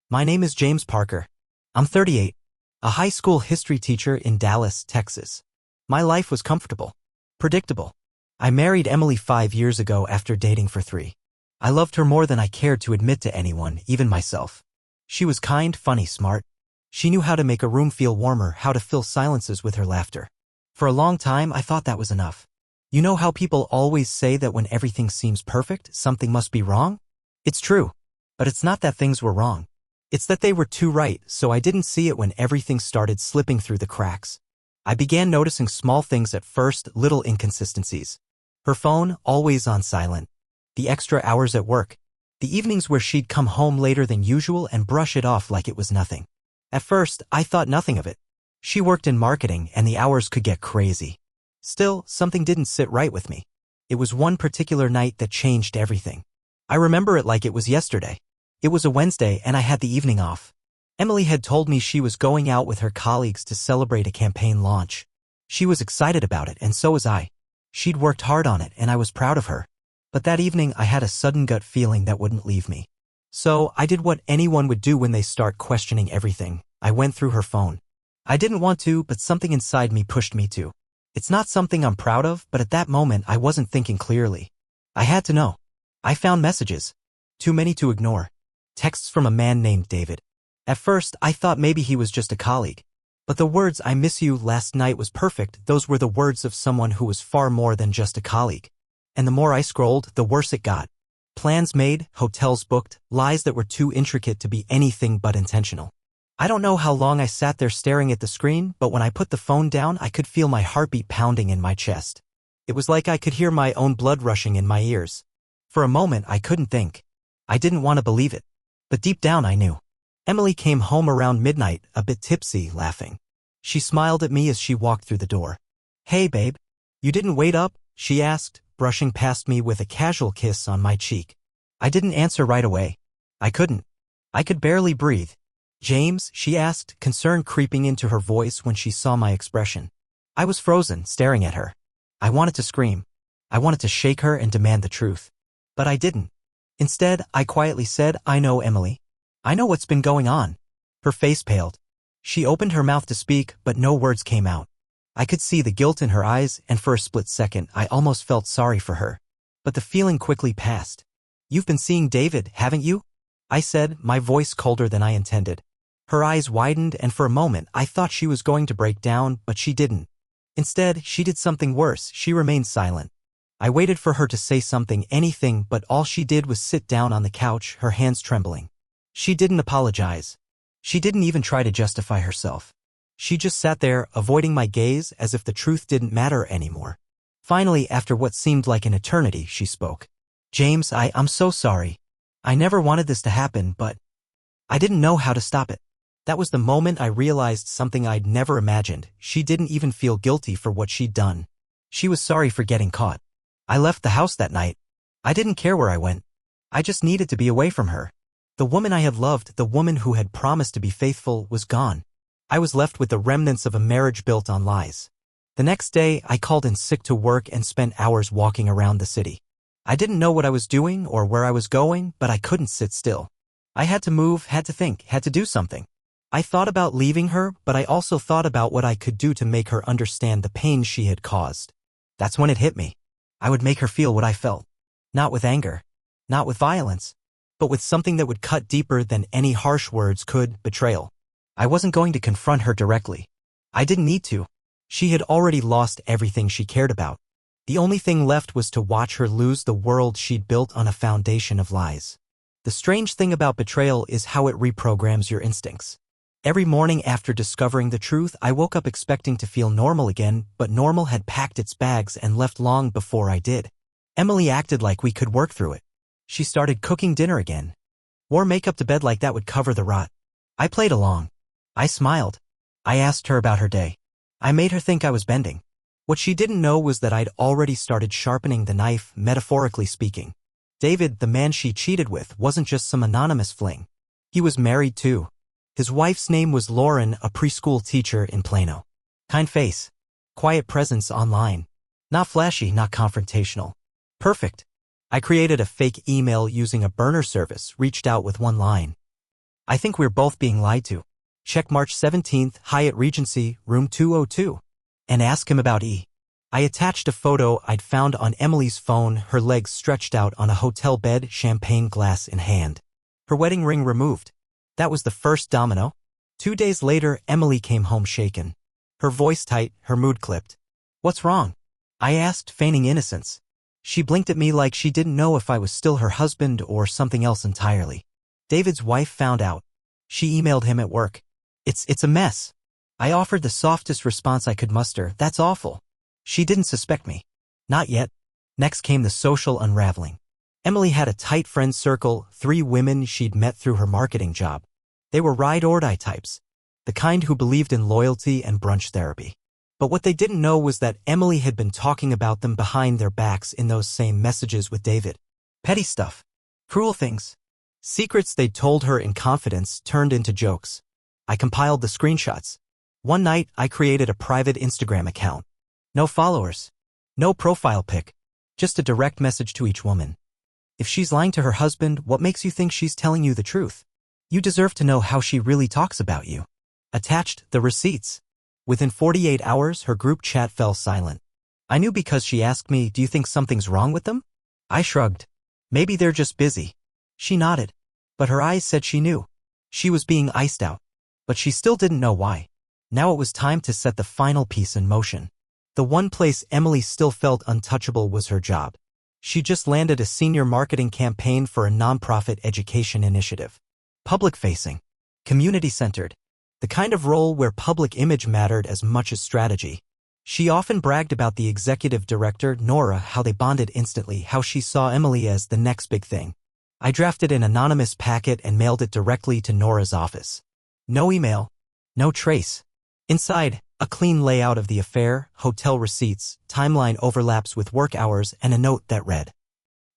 My name is James Parker. I'm 38, a high school history teacher in Dallas, Texas. My life was comfortable, predictable. I married Emily 5 years ago after dating for 3. I loved her more than I cared to admit to anyone, even myself. She was kind, funny, smart. She knew how to make a room feel warmer, how to fill silences with her laughter. For a long time, I thought that was enough. You know how people always say that when everything seems perfect, something must be wrong? It's true. But it's not that things were wrong. It's that they were too right, so I didn't see it when everything started slipping through the cracks. I began noticing small things at first, little inconsistencies. Her phone, always on silent. The extra hours at work. The evenings where she'd come home later than usual and brush it off like it was nothing. At first, I thought nothing of it. She worked in marketing and the hours could get crazy. Still, something didn't sit right with me. It was one particular night that changed everything. I remember it like it was yesterday. It was a Wednesday and I had the evening off. Emily had told me she was going out with her colleagues to celebrate a campaign launch. She was excited about it and so was I. She'd worked hard on it and I was proud of her. But that evening I had a sudden gut feeling that wouldn't leave me. So I did what anyone would do when they start questioning everything. I went through her phone. I didn't want to, but something inside me pushed me to. It's not something I'm proud of, but at that moment I wasn't thinking clearly. I had to know. I found messages. Too many to ignore. Texts from a man named David. At first, I thought maybe he was just a colleague. But the words "I miss you last night" was perfect. Those were the words of someone who was far more than just a colleague. And the more I scrolled, the worse it got. Plans made, hotels booked, lies that were too intricate to be anything but intentional. I don't know how long I sat there staring at the screen, but when I put the phone down, I could feel my heartbeat pounding in my chest. It was like I could hear my own blood rushing in my ears. For a moment, I couldn't think. I didn't want to believe it. But deep down I knew. Emily came home around midnight, a bit tipsy, laughing. She smiled at me as she walked through the door. "Hey, babe. You didn't wait up?" she asked, brushing past me with a casual kiss on my cheek. I didn't answer right away. I couldn't. I could barely breathe. "James?" she asked, concern creeping into her voice when she saw my expression. I was frozen, staring at her. I wanted to scream. I wanted to shake her and demand the truth. But I didn't. Instead, I quietly said, "I know, Emily. I know what's been going on." Her face paled. She opened her mouth to speak, but no words came out. I could see the guilt in her eyes, and for a split second, I almost felt sorry for her. But the feeling quickly passed. "You've been seeing David, haven't you?" I said, my voice colder than I intended. Her eyes widened, and for a moment, I thought she was going to break down, but she didn't. Instead, she did something worse. She remained silent. I waited for her to say something, anything, but all she did was sit down on the couch, her hands trembling. She didn't apologize. She didn't even try to justify herself. She just sat there, avoiding my gaze as if the truth didn't matter anymore. Finally, after what seemed like an eternity, she spoke. "James, I'm so sorry. I never wanted this to happen, but I didn't know how to stop it." That was the moment I realized something I'd never imagined. She didn't even feel guilty for what she'd done. She was sorry for getting caught. I left the house that night. I didn't care where I went. I just needed to be away from her. The woman I had loved, the woman who had promised to be faithful, was gone. I was left with the remnants of a marriage built on lies. The next day, I called in sick to work and spent hours walking around the city. I didn't know what I was doing or where I was going, but I couldn't sit still. I had to move, had to think, had to do something. I thought about leaving her, but I also thought about what I could do to make her understand the pain she had caused. That's when it hit me. I would make her feel what I felt. Not with anger. Not with violence. But with something that would cut deeper than any harsh words could, betrayal. I wasn't going to confront her directly. I didn't need to. She had already lost everything she cared about. The only thing left was to watch her lose the world she'd built on a foundation of lies. The strange thing about betrayal is how it reprograms your instincts. Every morning after discovering the truth, I woke up expecting to feel normal again, but normal had packed its bags and left long before I did. Emily acted like we could work through it. She started cooking dinner again. Wore makeup to bed like that would cover the rot. I played along. I smiled. I asked her about her day. I made her think I was bending. What she didn't know was that I'd already started sharpening the knife, metaphorically speaking. David, the man she cheated with, wasn't just some anonymous fling. He was married too. His wife's name was Lauren, a preschool teacher in Plano. Kind face. Quiet presence online. Not flashy, not confrontational. Perfect. I created a fake email using a burner service, reached out with one line. I think we're both being lied to. Check March 17th, Hyatt Regency, room 202. And ask him about E. I attached a photo I'd found on Emily's phone, her legs stretched out on a hotel bed, champagne glass in hand. Her wedding ring removed. That was the first domino. 2 days later, Emily came home shaken. Her voice tight, her mood clipped. What's wrong? I asked, feigning innocence. She blinked at me like she didn't know if I was still her husband or something else entirely. David's wife found out. She emailed him at work. It's a mess. I offered the softest response I could muster. That's awful. She didn't suspect me. Not yet. Next came the social unraveling. Emily had a tight friend circle, 3 women she'd met through her marketing job. They were ride-or-die types, the kind who believed in loyalty and brunch therapy. But what they didn't know was that Emily had been talking about them behind their backs in those same messages with David. Petty stuff. Cruel things. Secrets they'd told her in confidence turned into jokes. I compiled the screenshots. One night, I created a private Instagram account. No followers. No profile pic. Just a direct message to each woman. If she's lying to her husband, what makes you think she's telling you the truth? You deserve to know how she really talks about you. Attached, the receipts. Within 48 hours, her group chat fell silent. I knew because she asked me, do you think something's wrong with them? I shrugged. Maybe they're just busy. She nodded. But her eyes said she knew. She was being iced out. But she still didn't know why. Now it was time to set the final piece in motion. The one place Emily still felt untouchable was her job. She just landed a senior marketing campaign for a nonprofit education initiative. Public-facing. Community-centered. The kind of role where public image mattered as much as strategy. She often bragged about the executive director, Nora, how they bonded instantly, how she saw Emily as the next big thing. I drafted an anonymous packet and mailed it directly to Nora's office. No email. No trace. Inside, a clean layout of the affair, hotel receipts, timeline overlaps with work hours, and a note that read,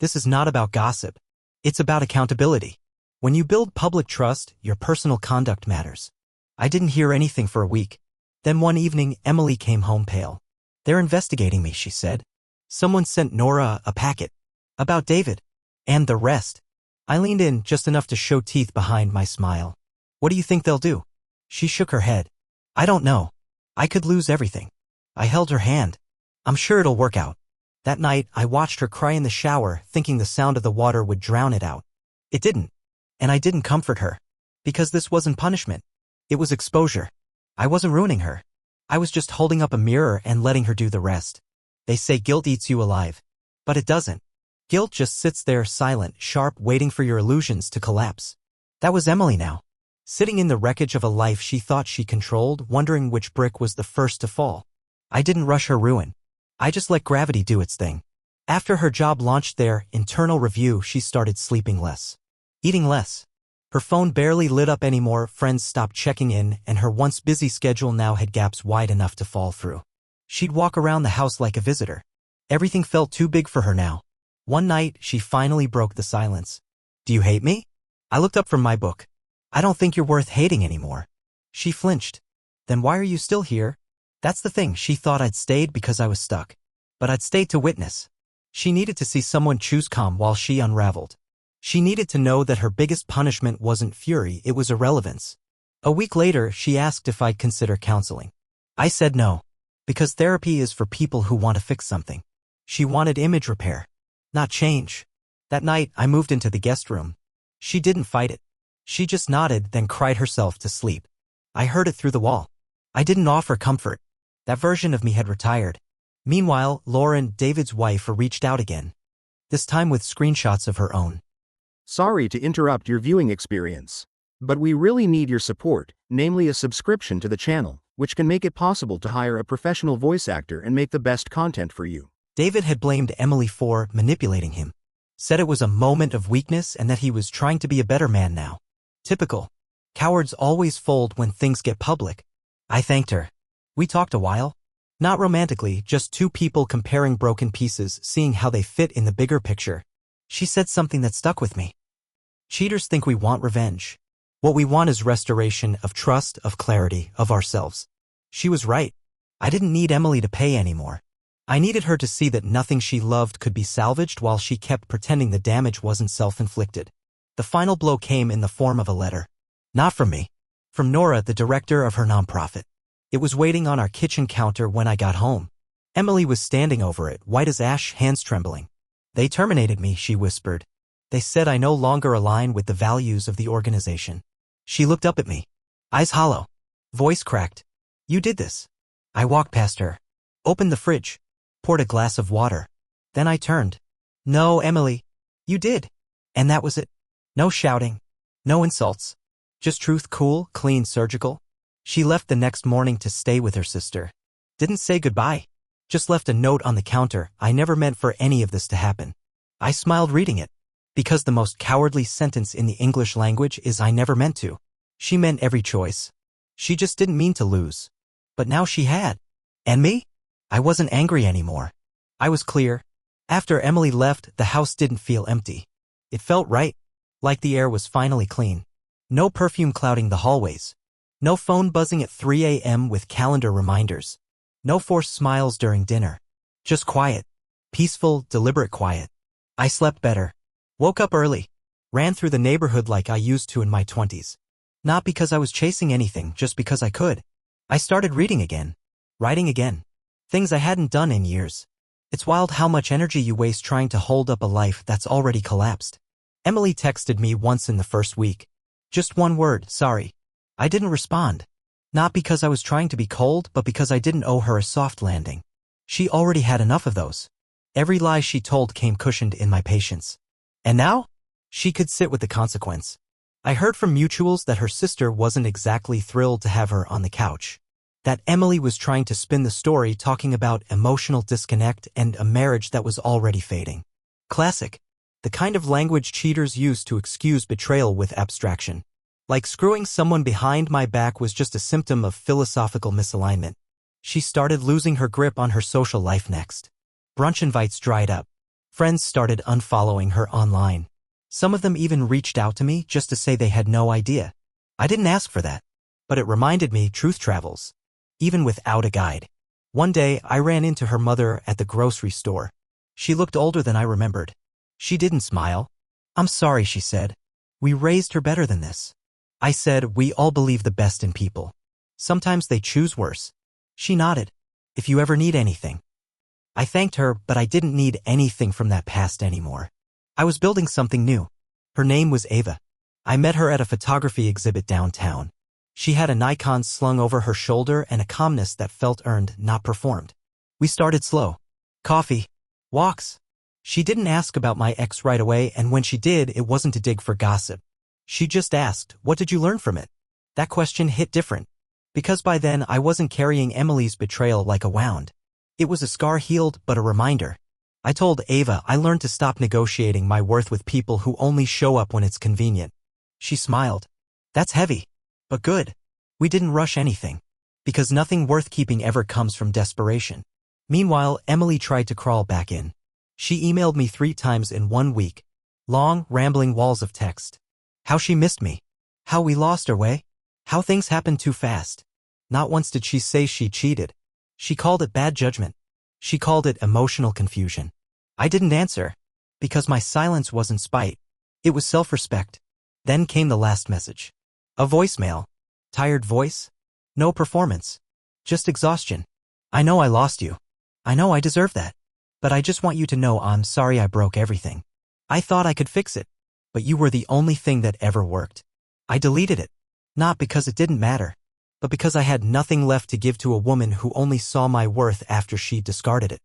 "This is not about gossip. It's about accountability. When you build public trust, your personal conduct matters." I didn't hear anything for a week. Then one evening, Emily came home pale. "They're investigating me," she said. "Someone sent Nora a packet. About David. And the rest." I leaned in just enough to show teeth behind my smile. "What do you think they'll do?" She shook her head. "I don't know. I could lose everything." I held her hand. "I'm sure it'll work out." That night, I watched her cry in the shower, thinking the sound of the water would drown it out. It didn't. And I didn't comfort her. Because this wasn't punishment. It was exposure. I wasn't ruining her. I was just holding up a mirror and letting her do the rest. They say guilt eats you alive. But it doesn't. Guilt just sits there silent, sharp, waiting for your illusions to collapse. That was Emily now. Sitting in the wreckage of a life she thought she controlled, wondering which brick was the first to fall. I didn't rush her ruin. I just let gravity do its thing. After her job launched their internal review, she started sleeping less. Eating less. Her phone barely lit up anymore, friends stopped checking in, and her once busy schedule now had gaps wide enough to fall through. She'd walk around the house like a visitor. Everything felt too big for her now. One night, she finally broke the silence. "Do you hate me?" I looked up from my book. "I don't think you're worth hating anymore." She flinched. "Then why are you still here?" That's the thing, she thought I'd stayed because I was stuck. But I'd stayed to witness. She needed to see someone choose calm while she unraveled. She needed to know that her biggest punishment wasn't fury, it was irrelevance. A week later, she asked if I'd consider counseling. I said no. Because therapy is for people who want to fix something. She wanted image repair. Not change. That night, I moved into the guest room. She didn't fight it. She just nodded, then cried herself to sleep. I heard it through the wall. I didn't offer comfort. That version of me had retired. Meanwhile, Lauren, David's wife, reached out again. This time with screenshots of her own. "Sorry to interrupt your viewing experience. But we really need your support, namely a subscription to the channel, which can make it possible to hire a professional voice actor and make the best content for you." David had blamed Emily for manipulating him. Said it was a moment of weakness and that he was trying to be a better man now. Typical. Cowards always fold when things get public. I thanked her. We talked a while. Not romantically, just two people comparing broken pieces, seeing how they fit in the bigger picture. She said something that stuck with me. Cheaters think we want revenge. What we want is restoration of trust, of clarity, of ourselves. She was right. I didn't need Emily to pay anymore. I needed her to see that nothing she loved could be salvaged while she kept pretending the damage wasn't self-inflicted. The final blow came in the form of a letter. Not from me. From Nora, the director of her nonprofit. It was waiting on our kitchen counter when I got home. Emily was standing over it, white as ash, hands trembling. They terminated me, she whispered. They said I no longer align with the values of the organization. She looked up at me. Eyes hollow. Voice cracked. You did this. I walked past her. Opened the fridge. Poured a glass of water. Then I turned. No, Emily. You did. And that was it. No shouting. No insults. Just truth, cool, clean, surgical. She left the next morning to stay with her sister. Didn't say goodbye. Just left a note on the counter. I never meant for any of this to happen. I smiled reading it. Because the most cowardly sentence in the English language is I never meant to. She meant every choice. She just didn't mean to lose. But now she had. And me? I wasn't angry anymore. I was clear. After Emily left, the house didn't feel empty. It felt right. Like the air was finally clean. No perfume clouding the hallways. No phone buzzing at 3 a.m. with calendar reminders. No forced smiles during dinner. Just quiet. Peaceful, deliberate quiet. I slept better. Woke up early. Ran through the neighborhood like I used to in my 20s. Not because I was chasing anything, just because I could. I started reading again. Writing again. Things I hadn't done in years. It's wild how much energy you waste trying to hold up a life that's already collapsed. Emily texted me once in the first week. Just one word, sorry. I didn't respond. Not because I was trying to be cold, but because I didn't owe her a soft landing. She already had enough of those. Every lie she told came cushioned in my patience. And now? She could sit with the consequence. I heard from mutuals that her sister wasn't exactly thrilled to have her on the couch. That Emily was trying to spin the story talking about emotional disconnect and a marriage that was already fading. Classic. The kind of language cheaters use to excuse betrayal with abstraction. Like screwing someone behind my back was just a symptom of philosophical misalignment. She started losing her grip on her social life next. Brunch invites dried up. Friends started unfollowing her online. Some of them even reached out to me just to say they had no idea. I didn't ask for that. But it reminded me truth travels. Even without a guide. One day, I ran into her mother at the grocery store. She looked older than I remembered. She didn't smile. I'm sorry, she said. We raised her better than this. I said, we all believe the best in people. Sometimes they choose worse. She nodded. If you ever need anything. I thanked her, but I didn't need anything from that past anymore. I was building something new. Her name was Ava. I met her at a photography exhibit downtown. She had a Nikon slung over her shoulder and a calmness that felt earned, not performed. We started slow. Coffee. Walks. She didn't ask about my ex right away, and when she did, it wasn't to dig for gossip. She just asked, what did you learn from it? That question hit different. Because by then, I wasn't carrying Emily's betrayal like a wound. It was a scar healed, but a reminder. I told Ava I learned to stop negotiating my worth with people who only show up when it's convenient. She smiled. That's heavy. But good. We didn't rush anything. Because nothing worth keeping ever comes from desperation. Meanwhile, Emily tried to crawl back in. She emailed me 3 times in 1 week. Long, rambling walls of text. How she missed me. How we lost our way. How things happened too fast. Not once did she say she cheated. She called it bad judgment. She called it emotional confusion. I didn't answer. Because my silence wasn't spite. It was self-respect. Then came the last message. A voicemail. Tired voice. No performance. Just exhaustion. I know I lost you. I know I deserve that. But I just want you to know I'm sorry I broke everything. I thought I could fix it. But you were the only thing that ever worked. I deleted it. Not because it didn't matter. But because I had nothing left to give to a woman who only saw my worth after she discarded it.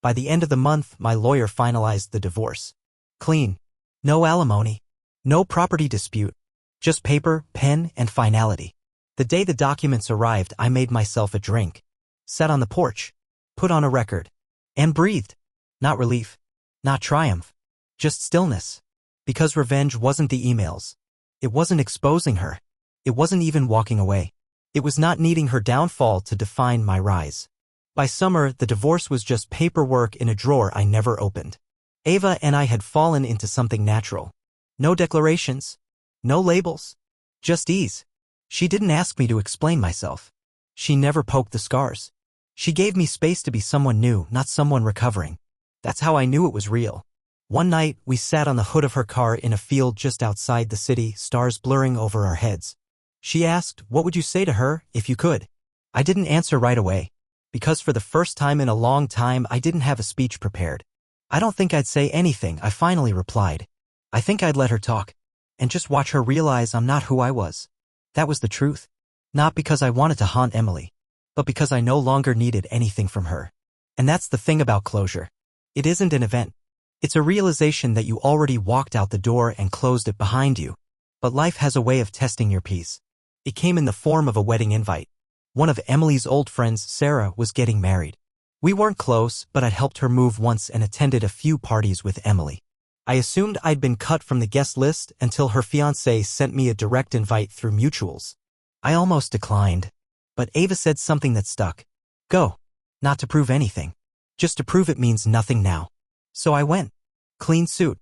By the end of the month, my lawyer finalized the divorce. Clean. No alimony. No property dispute. Just paper, pen, and finality. The day the documents arrived, I made myself a drink. Sat on the porch. Put on a record. And breathed. Not relief. Not triumph. Just stillness. Because revenge wasn't the emails. It wasn't exposing her. It wasn't even walking away. It was not needing her downfall to define my rise. By summer, the divorce was just paperwork in a drawer I never opened. Ava and I had fallen into something natural. No declarations. No labels. Just ease. She didn't ask me to explain myself. She never poked the scars. She gave me space to be someone new, not someone recovering. That's how I knew it was real. One night, we sat on the hood of her car in a field just outside the city, stars blurring over our heads. She asked, what would you say to her, if you could? I didn't answer right away, because for the first time in a long time I didn't have a speech prepared. I don't think I'd say anything, I finally replied. I think I'd let her talk, and just watch her realize I'm not who I was. That was the truth. Not because I wanted to haunt Emily, but because I no longer needed anything from her. And that's the thing about closure. It isn't an event. It's a realization that you already walked out the door and closed it behind you. But life has a way of testing your peace. It came in the form of a wedding invite. One of Emily's old friends, Sarah, was getting married. We weren't close, but I'd helped her move once and attended a few parties with Emily. I assumed I'd been cut from the guest list until her fiancé sent me a direct invite through mutuals. I almost declined, but Ava said something that stuck. Go. Not to prove anything. Just to prove it means nothing now. So I went. Clean suit.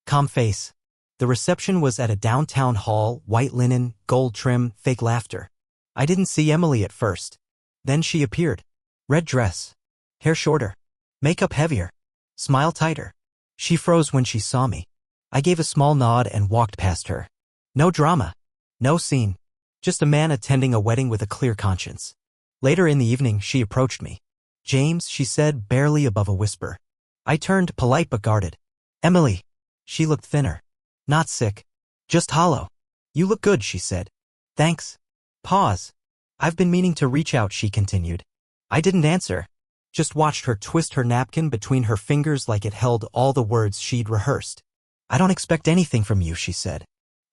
Calm face. The reception was at a downtown hall, white linen, gold trim, fake laughter. I didn't see Emily at first. Then she appeared. Red dress. Hair shorter. Makeup heavier. Smile tighter. She froze when she saw me. I gave a small nod and walked past her. No drama. No scene. Just a man attending a wedding with a clear conscience. Later in the evening, she approached me. James, she said, barely above a whisper. I turned, polite but guarded. Emily. She looked thinner. Not sick. Just hollow. You look good, she said. Thanks. Pause. I've been meaning to reach out, she continued. I didn't answer. Just watched her twist her napkin between her fingers like it held all the words she'd rehearsed. I don't expect anything from you, she said.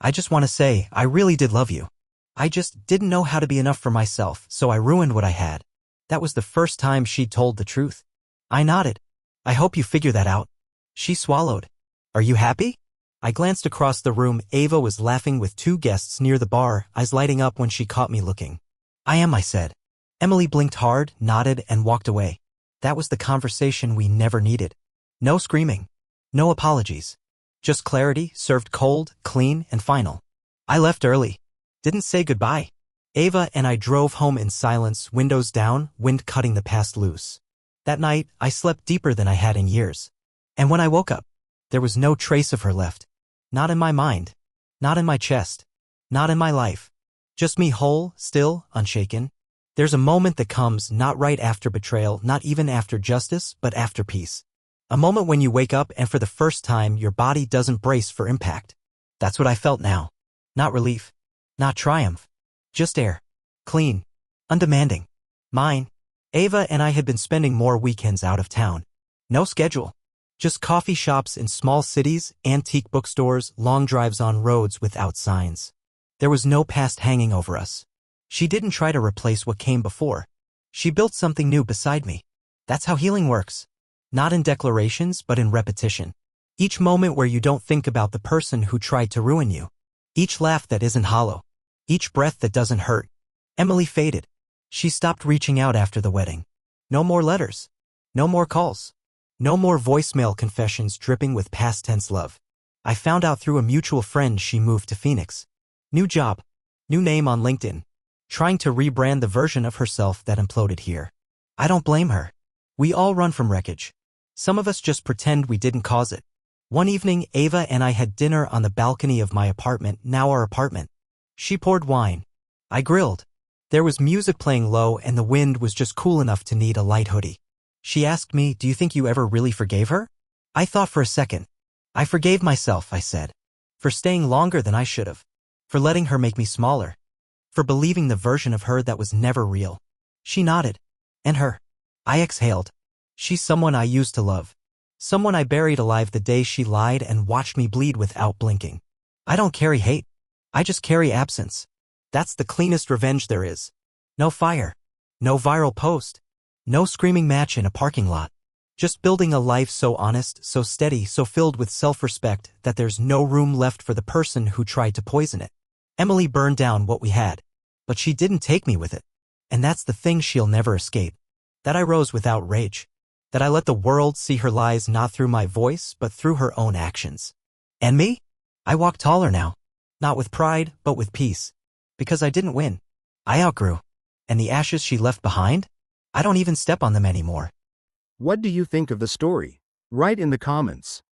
I just want to say, I really did love you. I just didn't know how to be enough for myself, so I ruined what I had. That was the first time she'd told the truth. I nodded. I hope you figure that out. She swallowed. Are you happy? I glanced across the room. Ava was laughing with two guests near the bar, eyes lighting up when she caught me looking. I am, I said. Emily blinked hard, nodded, and walked away. That was the conversation we never needed. No screaming. No apologies. Just clarity, served cold, clean, and final. I left early. Didn't say goodbye. Ava and I drove home in silence, windows down, wind cutting the past loose. That night, I slept deeper than I had in years. And when I woke up, there was no trace of her left. Not in my mind. Not in my chest. Not in my life. Just me whole, still, unshaken. There's a moment that comes not right after betrayal, not even after justice, but after peace. A moment when you wake up and for the first time your body doesn't brace for impact. That's what I felt now. Not relief. Not triumph. Just air. Clean. Undemanding. Mine. Ava and I had been spending more weekends out of town. No schedule. Just coffee shops in small cities, antique bookstores, long drives on roads without signs. There was no past hanging over us. She didn't try to replace what came before. She built something new beside me. That's how healing works. Not in declarations, but in repetition. Each moment where you don't think about the person who tried to ruin you. Each laugh that isn't hollow. Each breath that doesn't hurt. Emily faded. She stopped reaching out after the wedding. No more letters. No more calls. No more voicemail confessions dripping with past tense love. I found out through a mutual friend she moved to Phoenix. New job. New name on LinkedIn. Trying to rebrand the version of herself that imploded here. I don't blame her. We all run from wreckage. Some of us just pretend we didn't cause it. One evening, Ava and I had dinner on the balcony of my apartment, now our apartment. She poured wine. I grilled. There was music playing low and the wind was just cool enough to need a light hoodie. She asked me, do you think you ever really forgave her? I thought for a second. I forgave myself, I said. For staying longer than I should have. For letting her make me smaller. For believing the version of her that was never real. She nodded. And her. I exhaled. She's someone I used to love. Someone I buried alive the day she lied and watched me bleed without blinking. I don't carry hate. I just carry absence. That's the cleanest revenge there is. No fire. No viral post. No screaming match in a parking lot. Just building a life so honest, so steady, so filled with self-respect that there's no room left for the person who tried to poison it. Emily burned down what we had. But she didn't take me with it. And that's the thing she'll never escape. That I rose without rage. That I let the world see her lies not through my voice, but through her own actions. And me? I walk taller now. Not with pride, but with peace. Because I didn't win. I outgrew. And the ashes she left behind? I don't even step on them anymore. What do you think of the story? Write in the comments.